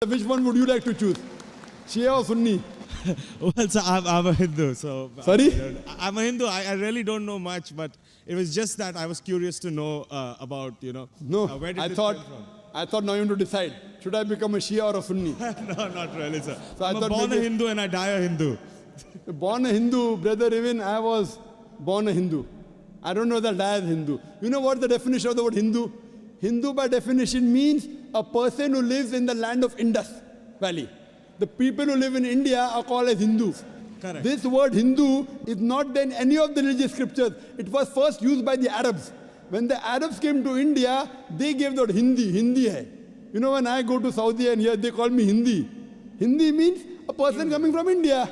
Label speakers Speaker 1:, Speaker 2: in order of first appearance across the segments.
Speaker 1: Which one would you like to choose? Shia or Sunni?
Speaker 2: Well, so I'm a Hindu, so...
Speaker 1: Sorry?
Speaker 2: I'm a Hindu. I really don't know much, but it was just that I was curious to know about,
Speaker 1: No,
Speaker 2: where did
Speaker 1: I
Speaker 2: this
Speaker 1: thought,
Speaker 2: come from?
Speaker 1: I thought now you have to decide. Should I become a Shia or a Sunni?
Speaker 2: No, not really, sir.
Speaker 1: So I
Speaker 2: I'm
Speaker 1: thought
Speaker 2: born a
Speaker 1: maybe-
Speaker 2: Hindu and I die a Hindu.
Speaker 1: Born a Hindu, brother, even I was born a Hindu. I don't know that I am Hindu. You know what the definition of the word Hindu? Hindu by definition means a person who lives in the land of Indus Valley. The people who live in India are called as Hindus.
Speaker 2: Correct.
Speaker 1: This word Hindu is not in any of the religious scriptures. It was first used by the Arabs. When the Arabs came to India, they gave the word Hindi. Hindi hai. You know, when I go to Saudi and here they call me Hindi. Hindi means a person coming from India.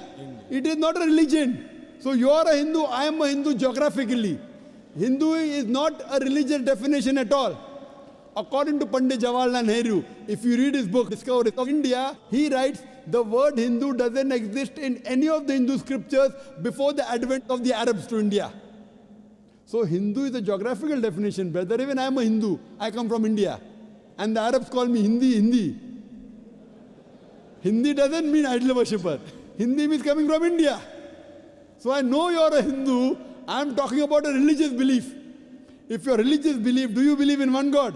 Speaker 1: It is not a religion. So you are a Hindu, I am a Hindu geographically. Hindu is not a religious definition at all. According to Pandit Jawaharlal Nehru, if you read his book, Discovery of India, he writes, the word Hindu doesn't exist in any of the Hindu scriptures before the advent of the Arabs to India. So Hindu is a geographical definition, brother. Even I am a Hindu. I come from India. And the Arabs call me Hindi, Hindi. Hindi doesn't mean idol worshipper. Hindi means coming from India. So I know you are a Hindu. I am talking about a religious belief. If your religious belief, do you believe in one God?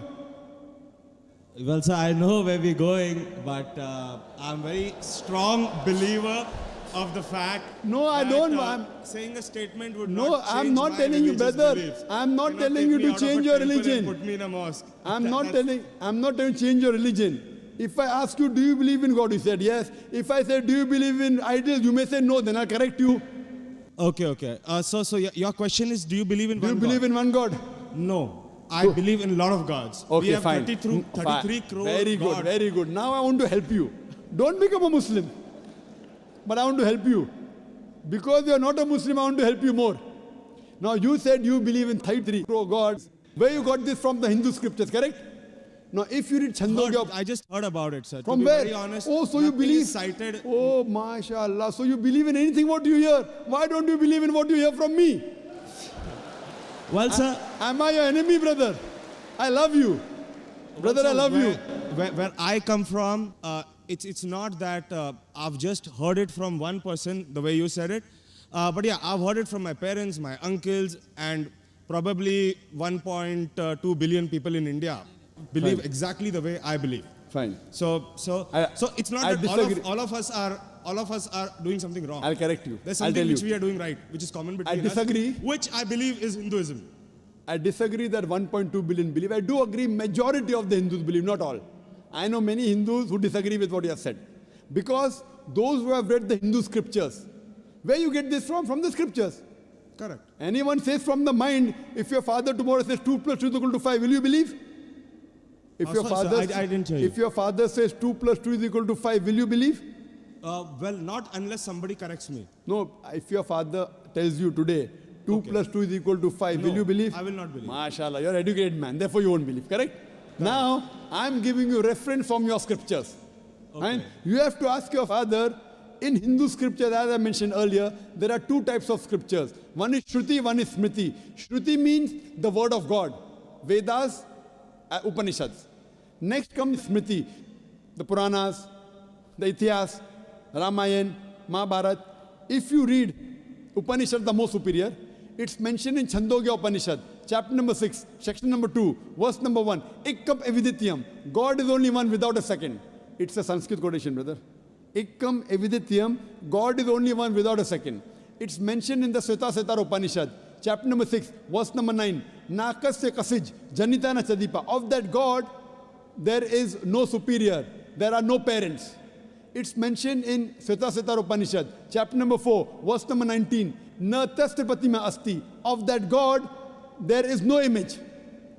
Speaker 2: Well, sir, I know where we're going, but I'm a very strong believer of the fact
Speaker 1: No, I
Speaker 2: that,
Speaker 1: don't. I'm-
Speaker 2: saying a statement would
Speaker 1: No,
Speaker 2: not
Speaker 1: I'm
Speaker 2: change
Speaker 1: not
Speaker 2: my
Speaker 1: telling you,
Speaker 2: religious
Speaker 1: brother.
Speaker 2: beliefs.
Speaker 1: I'm not
Speaker 2: Cannot
Speaker 1: telling
Speaker 2: take
Speaker 1: you
Speaker 2: me
Speaker 1: to
Speaker 2: out of a
Speaker 1: change your
Speaker 2: temple and
Speaker 1: religion.
Speaker 2: Put me in a mosque.
Speaker 1: I'm not
Speaker 2: That's-
Speaker 1: telling you change your religion. If I ask you, do you believe in God? You said yes. If I say, do you believe in idols? You may say no, then I'll correct you.
Speaker 2: Okay. So your question is, do you believe in
Speaker 1: Do you
Speaker 2: one
Speaker 1: believe
Speaker 2: God?
Speaker 1: in one God?
Speaker 2: No. I believe in a lot of gods.
Speaker 1: Okay,
Speaker 2: we have
Speaker 1: fine.
Speaker 2: 33 crore
Speaker 1: Very good,
Speaker 2: gods.
Speaker 1: very good. Now I want to help you. Don't become a Muslim. But I want to help you. Because you are not a Muslim, I want to help you more. Now you said you believe in 33 crore gods. Where you got this from the Hindu scriptures, correct? Now if you read Chandogya...
Speaker 2: I just heard about it, sir.
Speaker 1: From
Speaker 2: to be
Speaker 1: where?
Speaker 2: very honest,
Speaker 1: Oh, so you
Speaker 2: nothing
Speaker 1: believe?
Speaker 2: is cited.
Speaker 1: Oh, mashallah. So you believe in anything what you hear. Why don't you believe in what you hear from me?
Speaker 2: Well, sir,
Speaker 1: Am I your enemy, brother? I love you. Brother, I love you.
Speaker 2: Where I come from, it's not that I've just heard it from one person, the way you said it. But yeah, I've heard it from my parents, my uncles, and probably 1.2 billion people in India believe
Speaker 1: Fine.
Speaker 2: exactly the way I believe.
Speaker 1: Fine.
Speaker 2: So it's not
Speaker 1: I
Speaker 2: that
Speaker 1: disagree.
Speaker 2: all of us are doing something wrong.
Speaker 1: I'll correct you.
Speaker 2: There's
Speaker 1: I'll
Speaker 2: something
Speaker 1: tell
Speaker 2: which
Speaker 1: you.
Speaker 2: we are doing right, which is common between
Speaker 1: disagree.
Speaker 2: us, which I believe is Hinduism.
Speaker 1: I disagree that 1.2 billion believe. I do agree majority of the Hindus believe, not all. I know many Hindus who disagree with what you have said. Because those who have read the Hindu scriptures, where you get this from? From the scriptures.
Speaker 2: Correct.
Speaker 1: Anyone says from the mind, if your father tomorrow says 2 plus 2 is equal to 5, will you believe? If your
Speaker 2: sorry,
Speaker 1: father,
Speaker 2: sir, I didn't hear you.
Speaker 1: If your father says 2 plus 2 is equal to 5, will you believe?
Speaker 2: Well, not unless somebody corrects me.
Speaker 1: No, if your father tells you today 2 plus 2 is equal to 5, will
Speaker 2: No,
Speaker 1: you believe?
Speaker 2: I will not believe.
Speaker 1: MashaAllah, you're an educated man, therefore you won't believe, correct? Now, I'm giving you reference from your scriptures. And you have to ask your father, in Hindu scriptures, as I mentioned earlier, there are two types of scriptures. One is Shruti, one is Smriti. Shruti means the word of God. Vedas, Upanishads. Next comes Smriti, the Puranas, the Itihas, Ramayana, Mahabharata. If you read Upanishad, the most superior, it's mentioned in Chandogya Upanishad, chapter number 6, section number 2, verse number 1. Ikkam evidityam. God is only one without a second. It's a Sanskrit quotation, brother. Ikkam evidityam. God is only one without a second. It's mentioned in the Sveta Upanishad, chapter number 6, verse number 9. Nakasya kasij, janitana chadipa. Of that God, there is no superior. There are no parents. It's mentioned in Sveta Upanishad, chapter number 4, verse number 19. Na tasya pratima asti. Of that God, there is no image.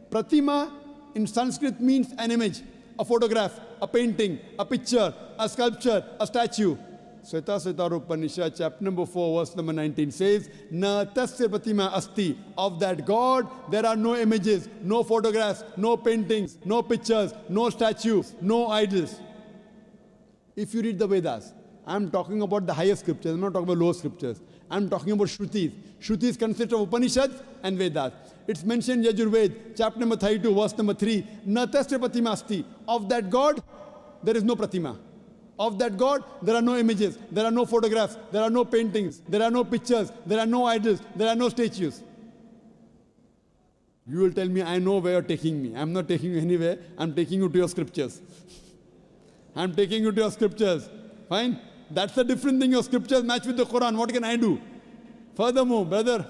Speaker 1: Pratima in Sanskrit means an image, a photograph, a painting, a picture, a sculpture, a statue. Sveta Upanishad, chapter number 4, verse number 19 says, Na tasya pratima asti. Of that God, there are no images, no photographs, no paintings, no pictures, no statues, no idols. If you read the Vedas, I'm talking about the higher scriptures, I'm not talking about lower scriptures. I'm talking about Shrutis. Shrutis consist of Upanishads and Vedas. It's mentioned in Yajurved, chapter number 32, verse number 3. Na tasya pratima asti. Of that God, there is no pratima. Of that God, there are no images, there are no photographs, there are no paintings, there are no pictures, there are no idols, there are no statues. You will tell me, I know where you're taking me. I'm not taking you anywhere. I'm taking you to your scriptures. I'm taking you to your scriptures. Fine? That's a different thing. Your scriptures match with the Quran. What can I do? Furthermore, brother,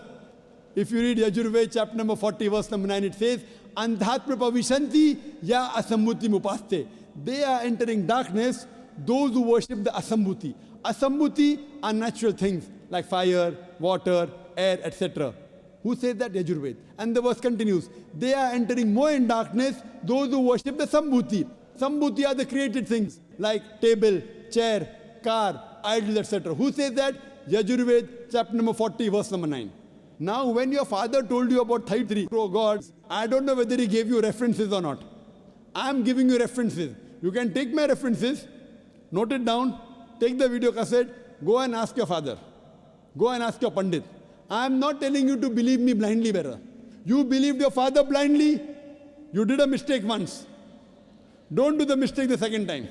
Speaker 1: if you read Yajurved chapter number 40, verse number 9, it says, Andhatma pavishanti ya asambuti mupaste. They are entering darkness, those who worship the asambuti. Asambuti are natural things like fire, water, air, etc. Who says that? Yajurved. And the verse continues. They are entering more in darkness, those who worship the sambhuti. Sambhuti are the created things like table, chair, car, idols, etc. Who says that? Yajurved, chapter number 40, verse number 9. Now, when your father told you about 33 gods, I don't know whether he gave you references or not. I'm giving you references. You can take my references, note it down, take the video cassette, go and ask your father. Go and ask your Pandit. I'm not telling you to believe me blindly, brother. You believed your father blindly, you did a mistake once. Don't do the mistake the second time.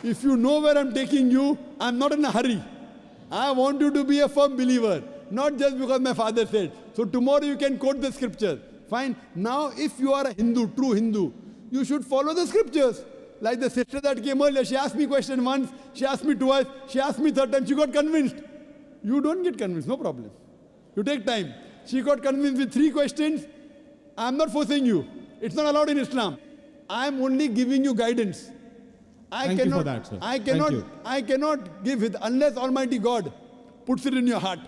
Speaker 1: If you know where I'm taking you, I'm not in a hurry. I want you to be a firm believer, not just because my father said. So tomorrow you can quote the scriptures. Fine. Now if you are a Hindu, true Hindu, you should follow the scriptures. Like the sister that came earlier, she asked me question once, she asked me twice, she asked me third time, she got convinced. You don't get convinced, no problem. You take time. She got convinced with 3 questions. I'm not forcing you. It's not allowed in Islam. I'm only giving you guidance.
Speaker 2: Thank you for that, sir.
Speaker 1: I cannot give it unless Almighty God puts it in your heart.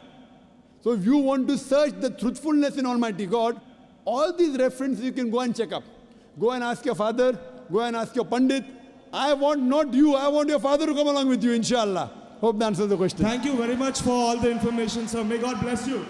Speaker 1: So if you want to search the truthfulness in Almighty God, all these references you can go and check up. Go and ask your father, go and ask your Pandit. I want not you, I want your father to come along with you, inshallah. Hope that answers the question.
Speaker 2: Thank you very much for all the information, sir. May God bless you.